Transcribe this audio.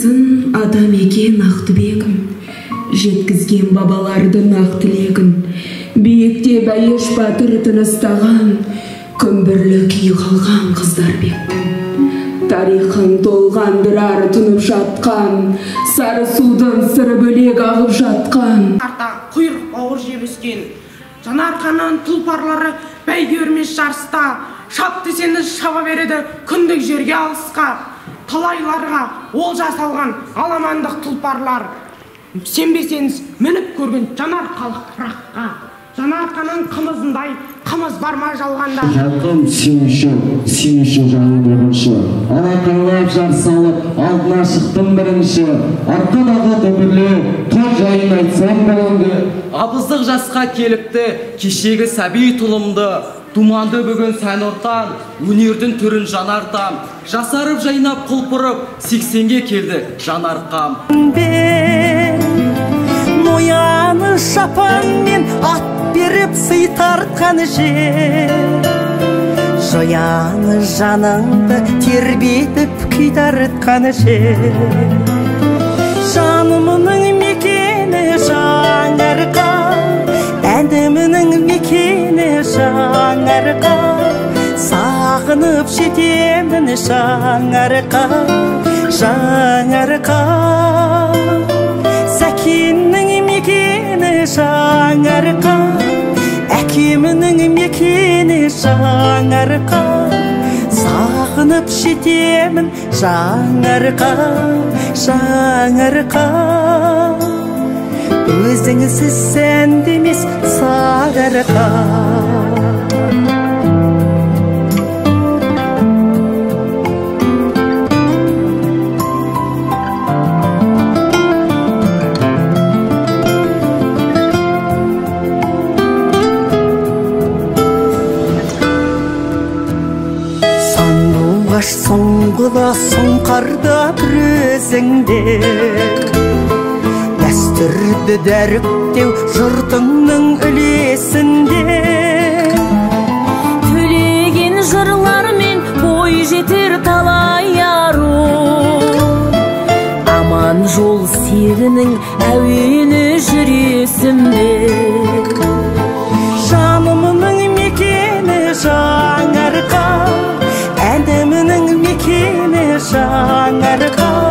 Алтынсын адам екен ақ түбегім, жеткізген бабалардың ақ тілегін, биікте бәйеш батыр тыныстаған, күмбірлі күй қалған қыздар бекпін. Тарихын толған бір ары тұнып жатқан, сары судың сыры бөлек ағып жатқан. Құйрық бауыр жеп өскен, Жанарқанның тұлпарлары бәйге өрмес жарыста, шап десеңіз шаба береді күндік жерге алысқа. Талайларға олжа салған аламандық тұлпарлар, сенбесеңіз мініп көрген Жанарқалық пыраққа. Жанарқанның қымызындай қымыз барма жалғанда. Жақын сүйіші жаңы болғаншы, алақайлап жар салып, алдына шықтым бірінші. Арқадағы дүбірле той жайын айтсам боланды. Абыздық жасқа келіпті, кешегі сәби тұлымды, думанды бүгін сән ортан, өнердің түрін жанартам. Жасарып жайнап құлпырып, 80-ге келді жанарқам. Нояны шапанмен ат беріп сый тартқан жер, жояны жаныңды тербетіп күй тартқан жер. Жанымның мекені Жаңарқа, әнімнің мекені Жаңарқа, сағынып жетемін Жаңарқа, Жаңарқа. Сәкеннің мекені Жаңарқа, әкемнің мекені Жаңарқа, сағынып жетемін Жаңарқа, Жаңарқа. Өзіңсіз сәндемес Сарыарқа. Соңғыла сұңқарда бір өзіңде, дәстүрді дәріптеу жұртыңның үлесінде. Төлеген жырлармен бой жетер талай ару, аман жол серінің әуені жүресімде. Жанымның мекені Жаңарқа, әнімнің мекені Жаңарқа.